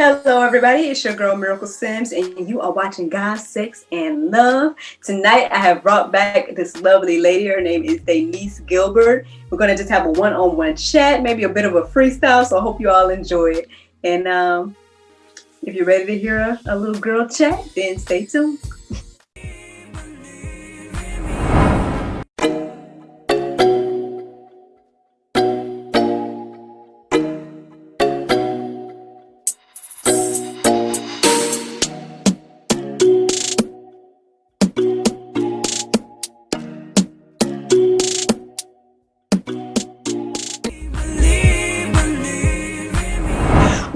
Hello, everybody. It's your girl, Miracle Sims, and you are watching God, Sex, and Love. Tonight, I have brought back this lovely lady. Her name is Daniece Gilbert. We're going to just have a one-on-one chat, maybe a bit of a freestyle, so I hope you all enjoy it. And if you're ready to hear a little girl chat, then stay tuned.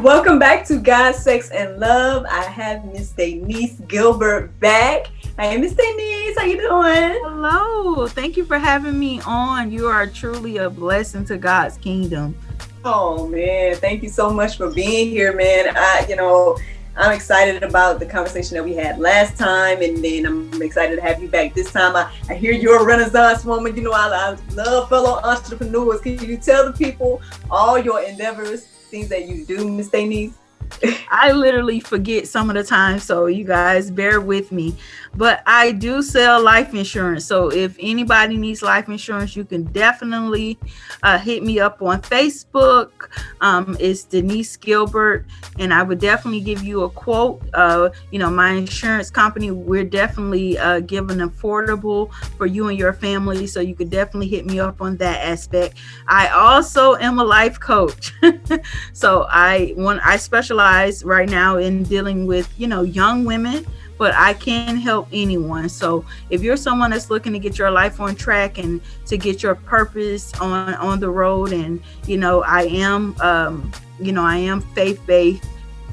Welcome back to God, Sex, and Love. I have Miss Daniece Gilbert back. Hey, Miss Daniece, how you doing? Hello. Thank you for having me on. You are truly a blessing to God's kingdom. Oh, man. Thank you so much for being here, man. I'm excited about the conversation that we had last time, and then I'm excited to have you back this time. I hear you're a Renaissance woman. You know, I love fellow entrepreneurs. Can you tell the people all your endeavors, things that you do, Miss Daniece? I literally forget some of the time, so you guys bear with me. But I do sell life insurance. So if anybody needs life insurance, you can definitely hit me up on Facebook. It's Daniece Gilbert, and I would definitely give you a quote. My insurance company, we're definitely giving affordable for you and your family. So you could definitely hit me up on that aspect. I also am a life coach. So I specialize right now in dealing with, young women, but I can help anyone. So if you're someone that's looking to get your life on track and to get your purpose on the road, and, I am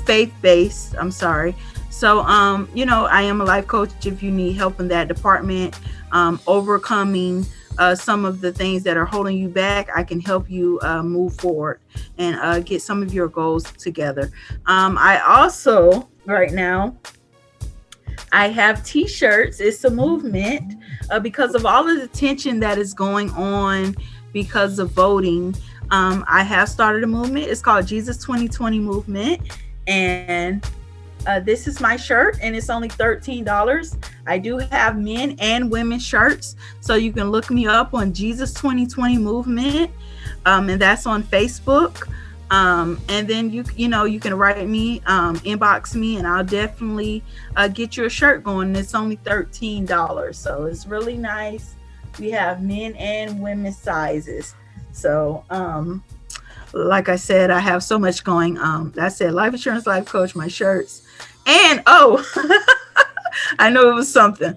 faith-based. I'm sorry. So, I am a life coach if you need help in that department, overcoming some of the things that are holding you back. I can help you move forward and get some of your goals together. I also, right now, I have t-shirts. It's a movement because of all of the tension that is going on because of voting. I have started a movement. It's called Jesus 2020 Movement. And this is my shirt, and it's only $13. I do have men and women shirts, so you can look me up on Jesus 2020 Movement, and that's on Facebook. And then you can write me, inbox me, and I'll definitely get you a shirt going. It's only $13, so it's really nice. We have men and women sizes. So, like I said, I have so much going. I said life insurance, life coach, my shirts. And I know it was something.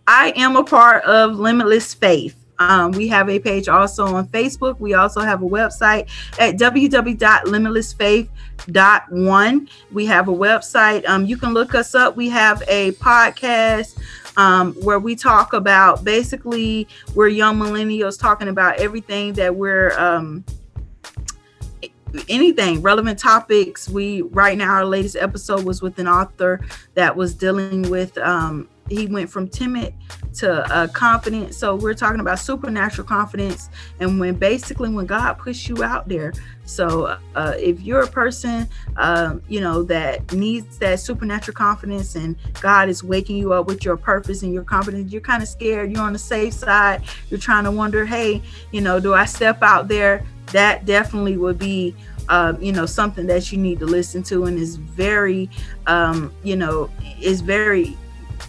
I am a part of Limitless Faith. We have a page also on Facebook. We also have a website at www.limitlessfaith.one. We have a website. You can look us up. We have a podcast where we talk about, basically, we're young millennials talking about everything that we're anything relevant topics. Right now, our latest episode was with an author that was dealing with he went from timid to confident. So we're talking about supernatural confidence, and when God puts you out there. So if you're a person that needs that supernatural confidence, and God is waking you up with your purpose and you're confident, you're kind of scared, you're on the safe side, you're trying to wonder, hey, do I step out there? That definitely would be, something that you need to listen to, and is very,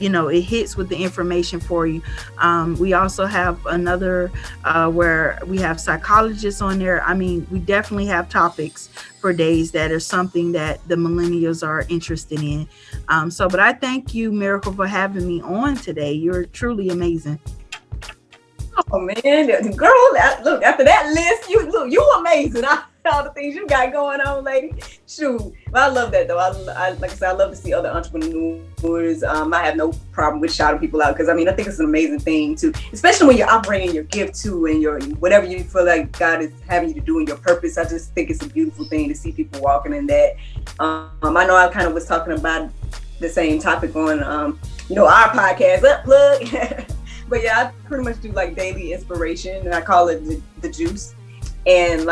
it hits with the information for you. We also have another where we have psychologists on there. I mean, we definitely have topics for days that are something that the millennials are interested in. But I thank you, Miracle, for having me on today. You're truly amazing. Oh man, girl! Look, after that list, you amazing. All the things you got going on, lady. Shoot, but I love that though. I like I said, I love to see other entrepreneurs. I have no problem with shouting people out, because I think it's an amazing thing too, especially when you're operating your gift too, and your whatever you feel like God is having you to do in your purpose. I just think it's a beautiful thing to see people walking in that. I know I kind of was talking about the same topic on our podcast. Plug. But yeah, I pretty much do like daily inspiration, and I call it the juice. And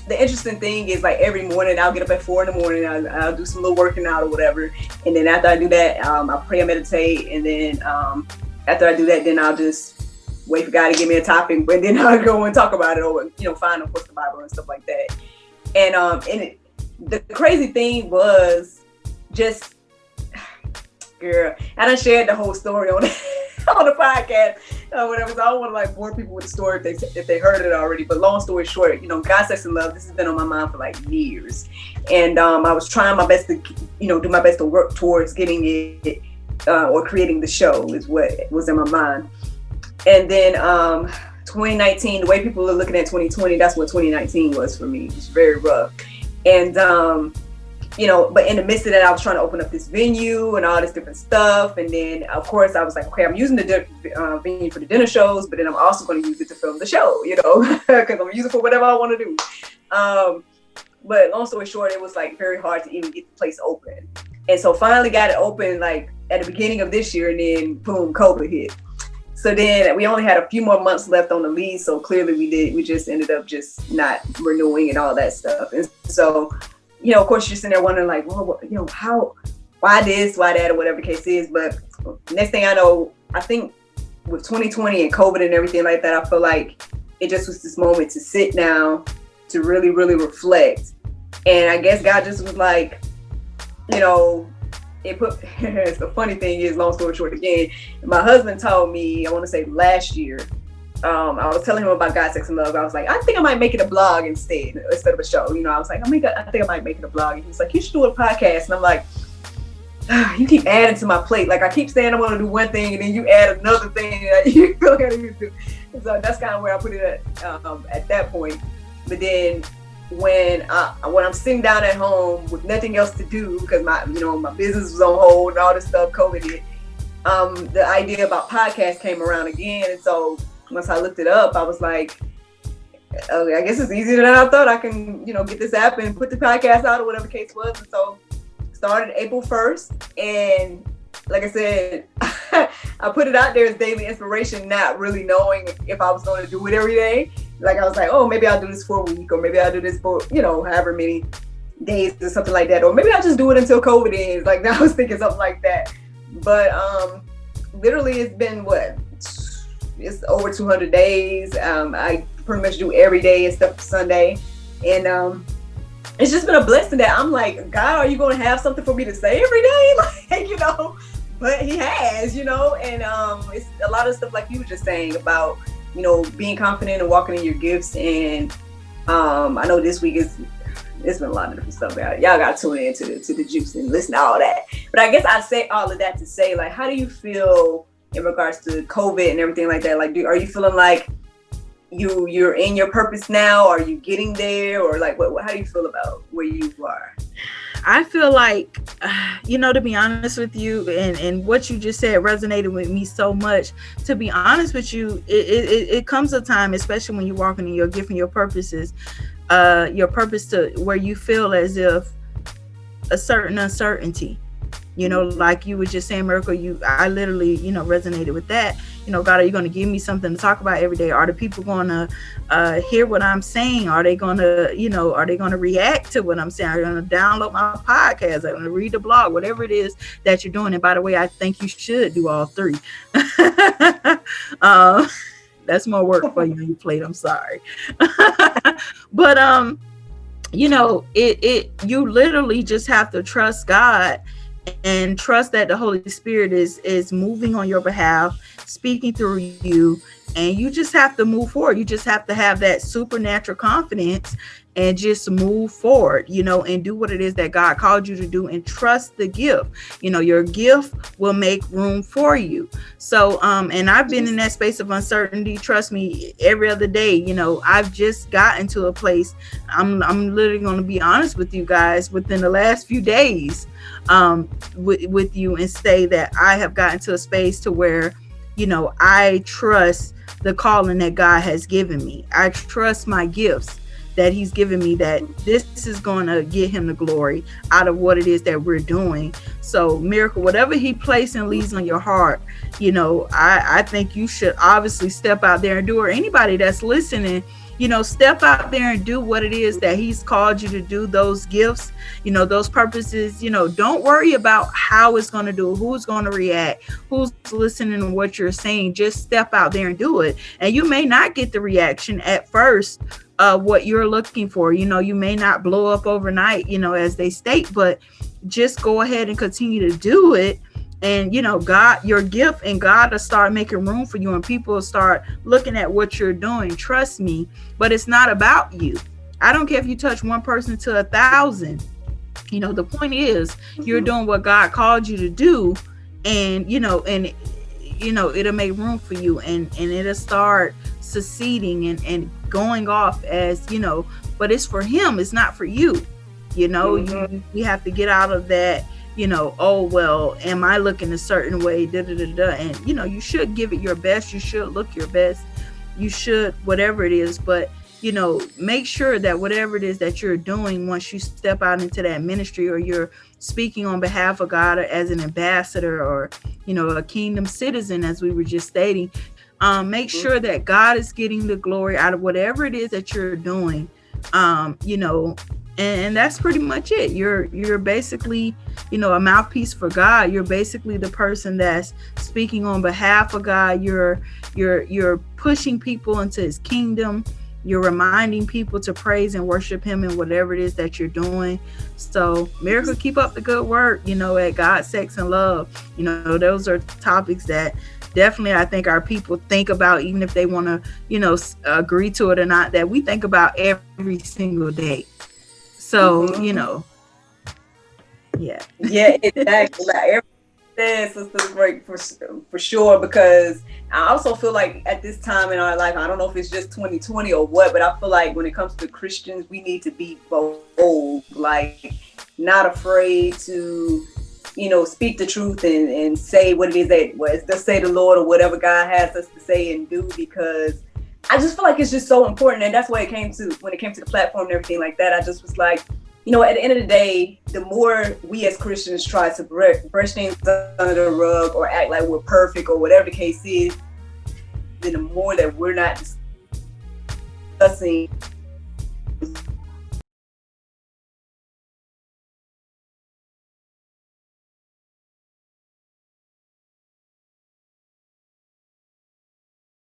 the interesting thing is like every morning I'll get up at 4 in the morning. I'll do some little working out or whatever, and then after I do that, I'll pray and meditate, and then after I do that, then I'll just wait for God to give me a topic, and then I'll go and talk about it, or find of course the Bible and stuff like that. And the crazy thing was just, girl, I done shared the whole story on on the podcast, whatever. So I don't want to like bore people with the story if they heard it already. But long story short, God, Sex, and Love. This has been on my mind for like years, and I was trying my best to, do my best to work towards getting it or creating the show is what was in my mind. And then 2019, the way people are looking at 2020, that's what 2019 was for me. It was very rough, and but in the midst of that, I was trying to open up this venue and all this different stuff. And then, of course, I was like, okay, I'm using the venue for the dinner shows, but then I'm also going to use it to film the show, because I'm going to use it for whatever I want to do. But long story short, it was like very hard to even get the place open. And so finally got it open like at the beginning of this year, and then boom, COVID hit. So then we only had a few more months left on the lease. So clearly we just ended up just not renewing and all that stuff. And so, of course, you're sitting there wondering, like, well, why this, why that, or whatever the case is. But next thing I know, I think with 2020 and COVID and everything like that, I feel like it just was this moment to sit down, to really, really reflect. And I guess God just was like, the funny thing is, long story short again, my husband told me, I want to say last year, I was telling him about God, Sex, and Love. I was like, I think I might make it a blog instead of a show. I was like, I think I might make it a blog. And he's like, you should do a podcast. And I'm like, you keep adding to my plate. Like I keep saying I want to do one thing, and then you add another thing that you feel like I need to do. So that's kind of where I put it at that point. But then when I'm sitting down at home with nothing else to do, because my business was on hold and all this stuff, COVID hit, the idea about podcasts came around again. And so once I looked it up, I was like, okay, I guess it's easier than I thought. I can, get this app and put the podcast out or whatever the case was. And so started April 1st. And like I said, I put it out there as daily inspiration, not really knowing if I was going to do it every day. Like I was like, oh, maybe I'll do this for a week, or maybe I'll do this for, however many days or something like that. Or maybe I'll just do it until COVID ends. Like I was thinking something like that. But literally it's been it's over 200 days. I pretty much do every day except for Sunday. And it's just been a blessing that I'm like, God, are you going to have something for me to say every day? Like, but he has, and it's a lot of stuff like you were just saying about, being confident and walking in your gifts. And I know this week it's been a lot of different stuff. Y'all got to tune in to the juice and listen to all that. But I guess I say all of that to say, like, how do you feel in regards to COVID and everything like that? Like, are you feeling like you're in your purpose now? Are you getting there? Or like, how do you feel about where you are? I feel like, to be honest with you, and what you just said resonated with me so much. To be honest with you, it comes a time, especially when you're walking in your gift and your purposes, your purpose to where you feel as if a certain uncertainty, like you were just saying, Miracle, I literally, resonated with that. God, are you going to give me something to talk about every day? Are the people going to hear what I'm saying? Are they going to react to what I'm saying? Are they going to download my podcast? Are they going to read the blog? Whatever it is that you're doing. And by the way, I think you should do all three. That's more work for you on your plate. I'm sorry. But, you literally just have to trust God and trust that the Holy Spirit is moving on your behalf, speaking through you, and you just have to move forward. You just have to have that supernatural confidence and just move forward, and do what it is that God called you to do, and trust the gift. Your gift will make room for you. So, and I've been in that space of uncertainty. Trust me, every other day, I've just gotten to a place. I'm literally going to be honest with you guys within the last few days, with you, and say that I have gotten to a space to where, I trust the calling that God has given me. I trust my gifts that he's given me, that this is going to get him the glory out of what it is that we're doing. So Miracle, whatever he placed and leaves on your heart, I think you should obviously step out there and do it. Or anybody that's listening, step out there and do what it is that he's called you to do, those gifts, those purposes. Don't worry about how it's going to do, who's going to react, who's listening to what you're saying. Just step out there and do it. And you may not get the reaction at first, what you're looking for. You may not blow up overnight, as they state, but just go ahead and continue to do it. And God, your gift, and God will start making room for you, and people will start looking at what you're doing. Trust me. But it's not about you. I don't care if you touch one person to 1,000. The point is, you're doing what God called you to do, and it'll make room for you, and it'll start succeeding and going off as but it's for him, it's not for you. You have to get out of that, oh, well, am I looking a certain way? And, you should give it your best. You should look your best. You should, whatever it is. But, make sure that whatever it is that you're doing, once you step out into that ministry, or you're speaking on behalf of God, or as an ambassador, or, a kingdom citizen, as we were just stating, make sure that God is getting the glory out of whatever it is that you're doing. And that's pretty much it. You're basically, a mouthpiece for God. You're basically the person that's speaking on behalf of God. You're pushing people into his kingdom. You're reminding people to praise and worship him in whatever it is that you're doing. So, Miracle, keep up the good work, at God, Sex, and Love. Those are topics that definitely I think our people think about, even if they want to, agree to it or not, that we think about every single day. So, yeah. Yeah, exactly. Like Sister Break for sure, because I also feel like at this time in our life, I don't know if it's just 2020 or what, but I feel like when it comes to Christians, we need to be bold, like not afraid to, speak the truth and say what it is that was, thus say the Lord, or whatever God has us to say and do, because I just feel like it's just so important. And that's why when it came to the platform and everything like that, I just was like, at the end of the day, the more we as Christians try to brush things under the rug or act like we're perfect or whatever the case is, then the more that we're not discussing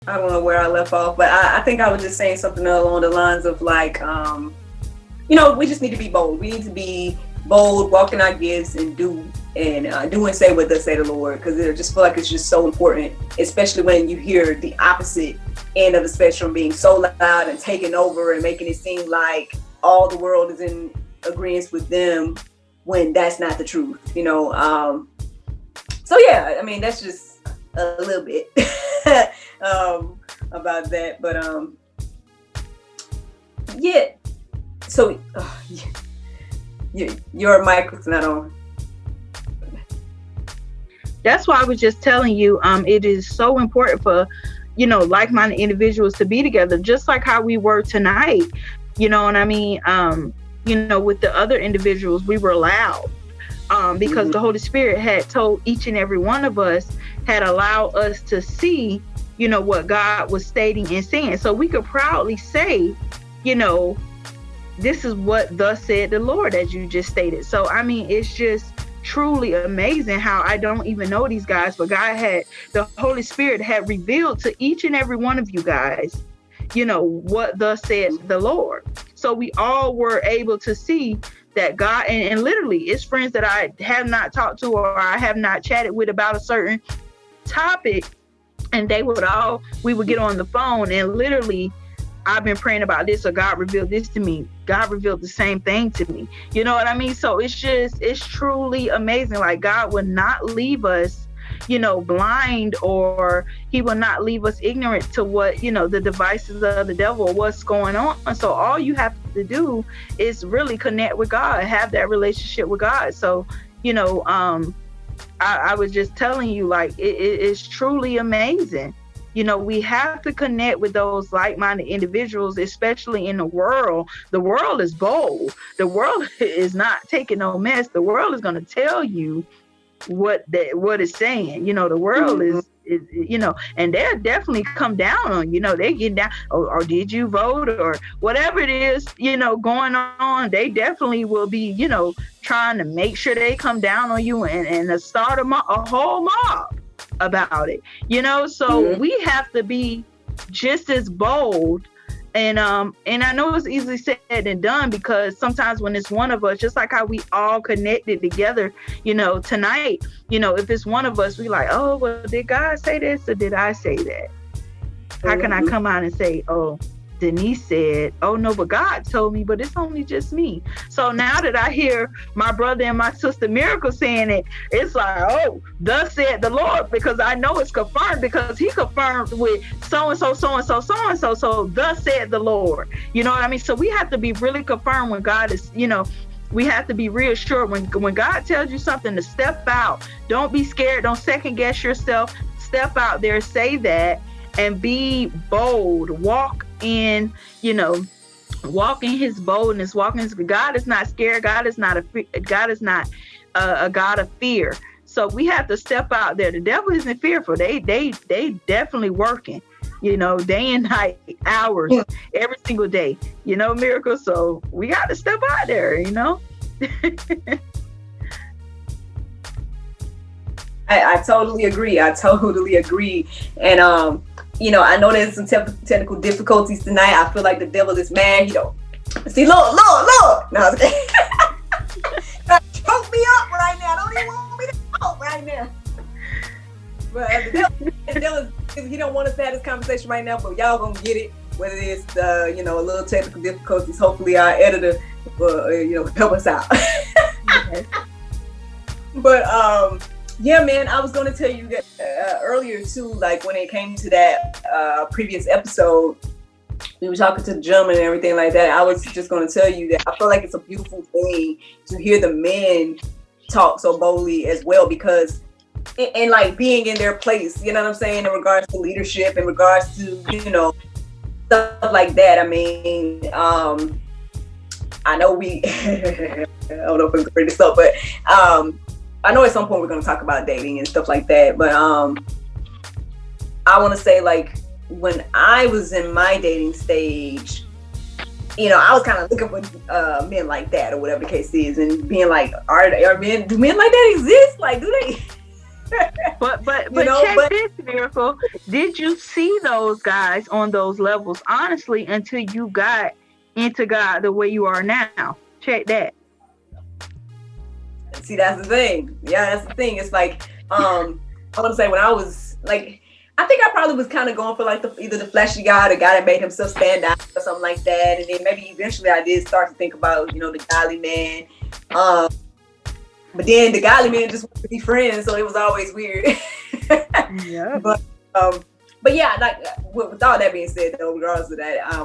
I don't know where I left off, but I think I was just saying something along the lines of like, we just need to be bold. We need to be bold, walk in our gifts, and do and say what thus say the Lord, because I just feel like it's just so important, especially when you hear the opposite end of the spectrum being so loud and taking over and making it seem like all the world is in agreement with them when that's not the truth, So yeah, I mean, that's just a little bit about that, but yeah. So your mic is not on. That's why I was just telling you, it is so important for, like-minded individuals to be together, just like how we were tonight. You know what I mean? With the other individuals, we were loud because the Holy Spirit had told each and every one of us, had allowed us to see, what God was stating and saying. So we could proudly say, this is what thus said the Lord, as you just stated. So, I mean, it's just truly amazing how I don't even know these guys, but the Holy Spirit had revealed to each and every one of you guys, what thus said the Lord. So we all were able to see that God, and literally it's friends that I have not talked to or I have not chatted with about a certain topic, and we would get on the phone and literally, I've been praying about this, or God revealed this to me. God revealed the same thing to me. You know what I mean? So it's truly amazing. Like, God would not leave us, blind, or he will not leave us ignorant to what, the devices of the devil, or what's going on. So all you have to do is really connect with God, have that relationship with God. So, I was just telling you, like, it's truly amazing. We have to connect with those like-minded individuals, especially in the world. The world is bold. The world is not taking no mess. The world is going to tell you what it's saying. The world is and they'll definitely come down on, they get down, or did you vote, or whatever it is, going on. They definitely will be, trying to make sure they come down on you and start a whole mob about it, so we have to be just as bold. And I know it's easily said than done, because sometimes when it's one of us, just like how we all connected together, tonight, if it's one of us, we like, oh, well, did God say this or did I say that? How can I come out and say, oh, Daniece said, oh no, but God told me, but it's only just me. So now that I hear my brother and my sister Miracle saying it, it's like, oh, thus said the Lord, because I know it's confirmed, because he confirmed with so-and-so, so-and-so, so-and-so, so thus said the Lord. You know what I mean? So we have to be really confirmed when God is, we have to be reassured when God tells you something, to step out. Don't be scared. Don't second guess yourself. Step out there, say that, and be bold. Walk in his boldness. God is not scared. God is not a God of fear. So we have to step out there. The devil isn't fearful. They definitely working, day and night, hours, every single day, Miracle. So we got to step out there, I totally agree. And I know there's some technical difficulties tonight. I feel like the devil is mad. See, Lord. No, I was kidding. Choke me up right now. Don't even want me to talk right now. But the devil, he don't want us to have this conversation right now, but y'all gonna get it. Whether it's a little technical difficulties, hopefully our editor will help us out. But yeah, man, I was going to tell you that earlier too, like when it came to that previous episode, we were talking to the gentleman and everything like that. I was just going to tell you that I feel like it's a beautiful thing to hear the men talk so boldly as well, because and like being in their place, you know what I'm saying, in regards to leadership, in regards to, stuff like that. I mean, I know I don't know if I'm bring this up, but I know at some point we're going to talk about dating and stuff like that, but I want to say, like, when I was in my dating stage, I was kind of looking for men like that, or whatever the case is, and being like, do men like that exist? Like, do they? But check this, Miracle. Did you see those guys on those levels, honestly, until you got into God the way you are now? Check that. See, that's the thing. Yeah, that's the thing. It's like, I want to say, when I was like, I think I probably was kind of going for like either the flashy guy, the guy that made himself stand out, or something like that. And then maybe eventually I did start to think about, the godly man. But then the godly man just wanted to be friends, so it was always weird. Yeah. But yeah, like with all that being said, though, regardless of that, I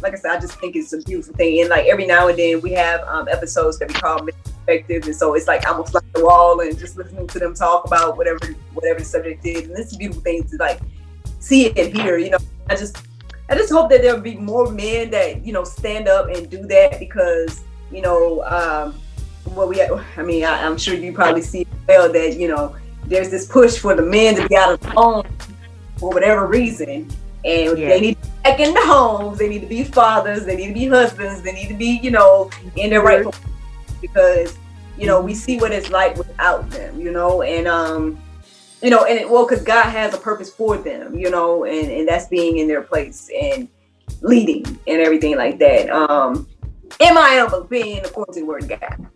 like I said, I just think it's a beautiful thing. And like every now and then we have episodes that we call Perspective, and so it's like almost like the wall and just listening to them talk about whatever the subject is. And it's a beautiful thing to like see it and hear. I just hope that there'll be more men that stand up and do that, because I'm sure you probably see as well that there's this push for the men to be out of the home for whatever reason, and they need to be back in the homes. They need to be fathers. They need to be husbands. They need to be in their rightful, because we see what it's like without them, and because God has a purpose for them, and that's being in their place and leading and everything like that. In my humble opinion, according to the word of God.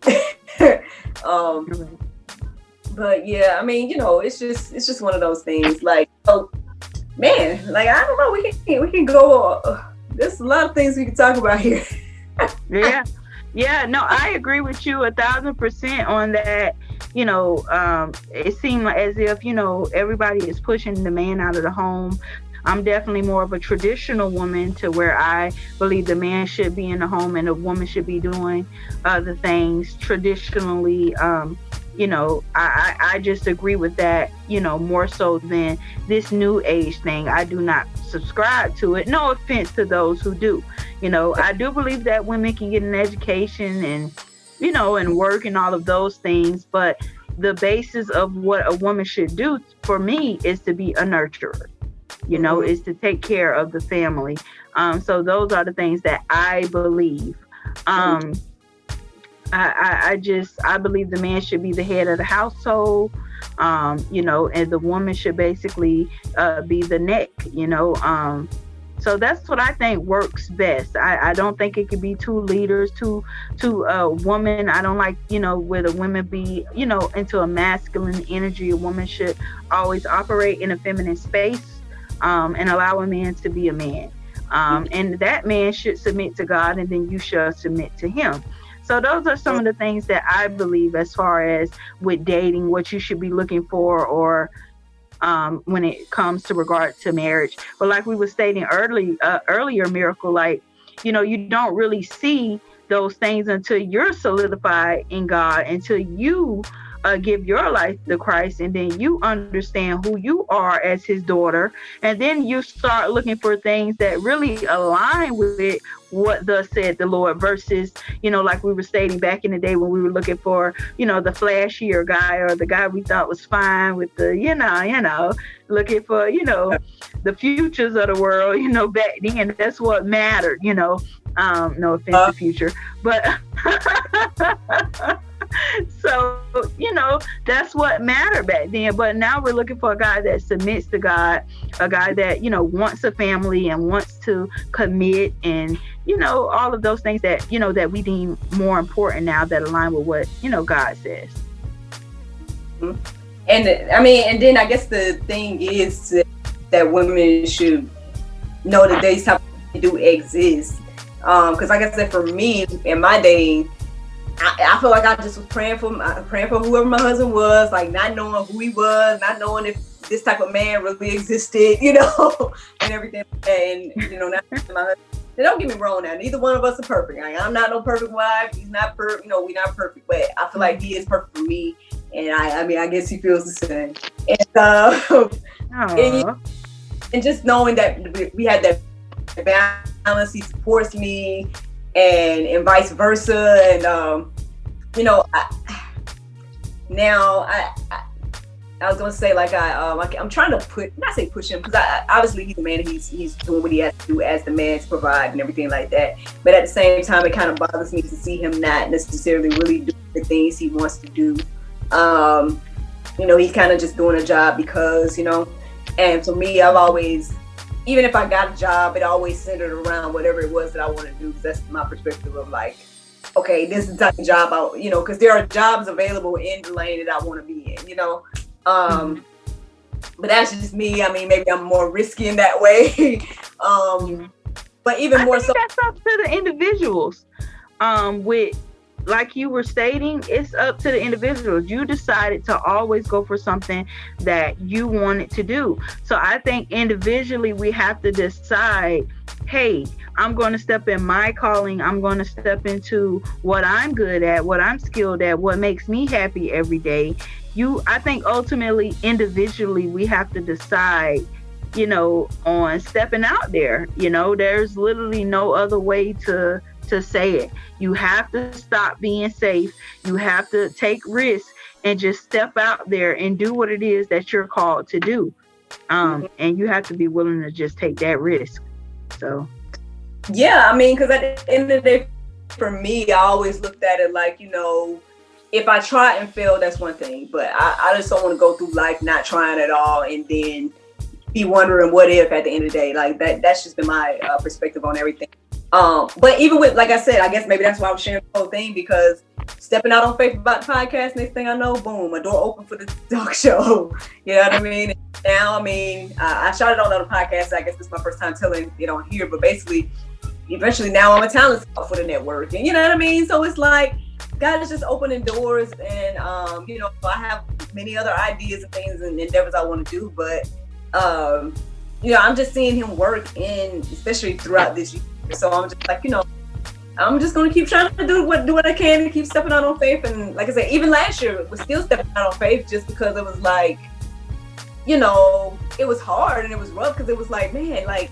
But yeah, I mean, it's just one of those things. Like, man, like, I don't know, we can go. There's a lot of things we can talk about here. Yeah, no, I agree with you 1,000% on that. It seemed as if everybody is pushing the man out of the home. I'm definitely more of a traditional woman, to where I believe the man should be in the home and the woman should be doing the things traditionally. I just agree with that, more so than this new age thing. I do not subscribe to it. No offense to those who do. I do believe that women can get an education and, and work and all of those things. But the basis of what a woman should do for me is to be a nurturer, is to take care of the family. So those are the things that I believe. I believe the man should be the head of the household, and the woman should basically be the neck, so that's what I think works best. I don't think it could be two leaders, two women. I don't like, where the women be, into a masculine energy. A woman should always operate in a feminine space, and allow a man to be a man. And that man should submit to God, and then you shall submit to him. So those are some of the things that I believe as far as with dating, what you should be looking for, or when it comes to regard to marriage. But like we were stating earlier, Miracle, like, you don't really see those things until you're solidified in God, until you give your life to Christ, and then you understand who you are as his daughter, and then you start looking for things that really align with what thus said the Lord, versus, like we were stating back in the day when we were looking for, the flashier guy, or the guy we thought was fine with the, looking for, the futures of the world, back then. That's what mattered, no offense to future, but so, that's what mattered back then. But now we're looking for a guy that submits to God, a guy that, wants a family and wants to commit, and, all of those things that, that we deem more important now, that align with what, God says. And and then I guess the thing is that women should know that these type of things do exist. Because like I said, for me, in my day, I feel like I just was praying for whoever my husband was, like not knowing who he was, not knowing if this type of man really existed, and everything. And now my husband. Now, don't get me wrong. Now, neither one of us are perfect. I'm not no perfect wife. He's not perfect. We're not perfect, but I feel like he is perfect for me, and I guess he feels the same. And just knowing that we had that balance, he supports me. And vice versa, and I was gonna say, like, I'm trying to push him, because obviously he's a man, and he's doing what he has to do as the man to provide and everything like that. But at the same time, it kind of bothers me to see him not necessarily really do the things he wants to do. He's kind of just doing a job because, and for me, I've always, even if I got a job, it always centered around whatever it was that I want to do. Because that's my perspective of, like, okay, this is the type of job because there are jobs available in the lane that I want to be in, But that's just me. I mean, maybe I'm more risky in that way. But even more so, that's up to the individuals. With, like you were stating, it's up to the individuals. You decided to always go for something that you wanted to do. So I think individually we have to decide, hey, I'm going to step in my calling. I'm going to step into what I'm good at, what I'm skilled at, what makes me happy every day. I think ultimately, individually, we have to decide, on stepping out there. There's literally no other way to say it. You have to stop being safe. You have to take risks and just step out there and do what it is that you're called to do. And you have to be willing to just take that risk. So, yeah, because at the end of the day, for me, I always looked at it like, if I try and fail, that's one thing. But I just don't want to go through life not trying at all and then be wondering what if at the end of the day. Like that's just been my perspective on everything. But even with, like I said, I guess maybe that's why I was sharing the whole thing, because stepping out on faith about the podcast, next thing I know, boom, a door open for the talk show. You know what I mean? Now, I shouted out on the podcast. I guess this is my first time telling it on here, but basically, eventually now I'm a talent scout for the network. And you know what I mean? So it's like, God is just opening doors, and I have many other ideas and things and endeavors I want to do, but I'm just seeing him work especially throughout this year. So I'm just like, I'm just gonna keep trying to do what I can to keep stepping out on faith. And like I said, even last year was still stepping out on faith, just because it was like, it was hard and it was rough, because it was like, man, like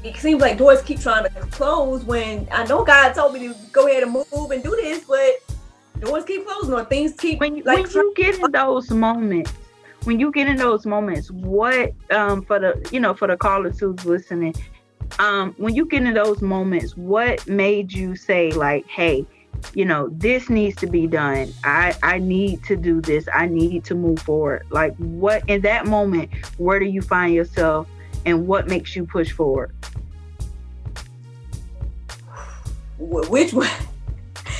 it seems like doors keep trying to close when I know God told me to go ahead and move and do this, but doors keep closing or things keep when you get in those moments, what for the callers who's listening, when you get in those moments, what made you say like, hey, this needs to be done. I need to do this. I need to move forward. Like, what in that moment, where do you find yourself and what makes you push forward? Which one?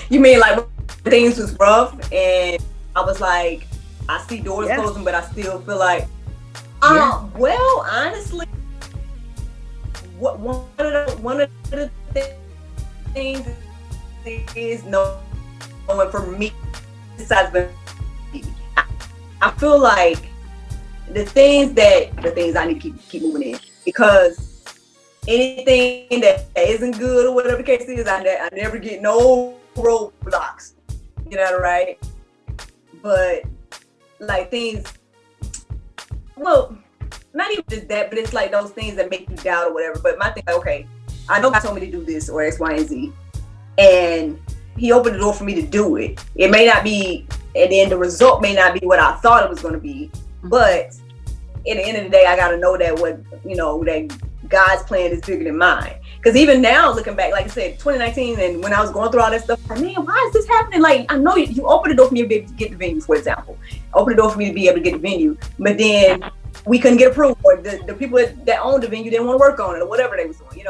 You mean like things was rough and I was like, I see doors closing, but I still feel like, well, honestly, one of the things is knowing for me, besides, I feel like the things I need to keep moving in, because anything that isn't good or whatever the case is, I never get no roadblocks, right? But like things, well, not even just that, but it's like those things that make you doubt or whatever. But my thing, okay, I know God told me to do this or X, Y, and Z, and He opened the door for me to do it. It may not be, and then the result may not be what I thought it was going to be, but at the end of the day, I got to know that that God's plan is bigger than mine. Because even now, looking back, like I said, 2019, and when I was going through all that stuff, I'm like, man, why is this happening? Like, I know you opened the door for me to be able to get the venue, for example. Open the door for me to be able to get the venue, but then we couldn't get approved, or the people that owned the venue didn't want to work on it, or whatever they was doing,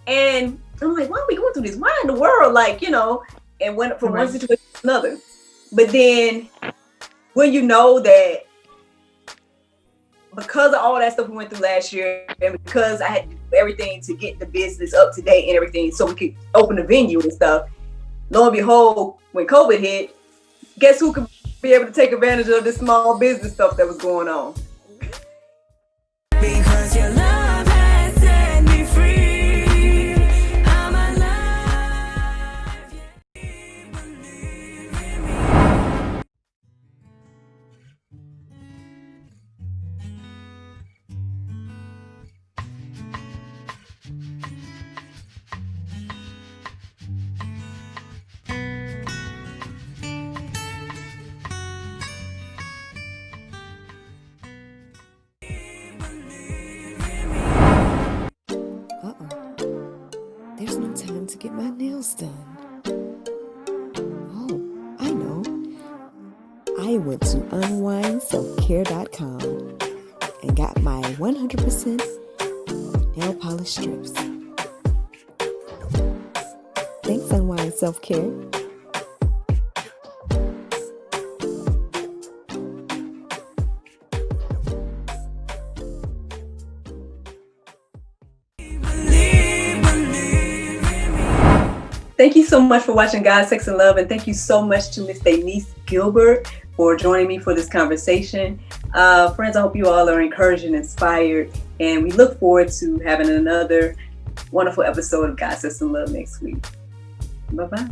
And I'm like, why are we going through this? Why in the world? Like, and went from one situation to another. But then when you know that because of all that stuff we went through last year, and because I had to do everything to get the business up to date and everything so we could open the venue and stuff, lo and behold, when COVID hit, guess who could be able to take advantage of this small business stuff that was going on? Because your love has set me free. I'm alive. There's no time to get my nails done. Oh, I know. I went to unwindselfcare.com and got my 100% nail polish strips. Thanks, Unwind Self-Care. Thank you so much for watching God, Sex, and Love, and thank you so much to Miss Daniece Gilbert for joining me for this conversation. Friends, I hope you all are encouraged and inspired, and we look forward to having another wonderful episode of God, Sex, and Love next week. Bye-bye.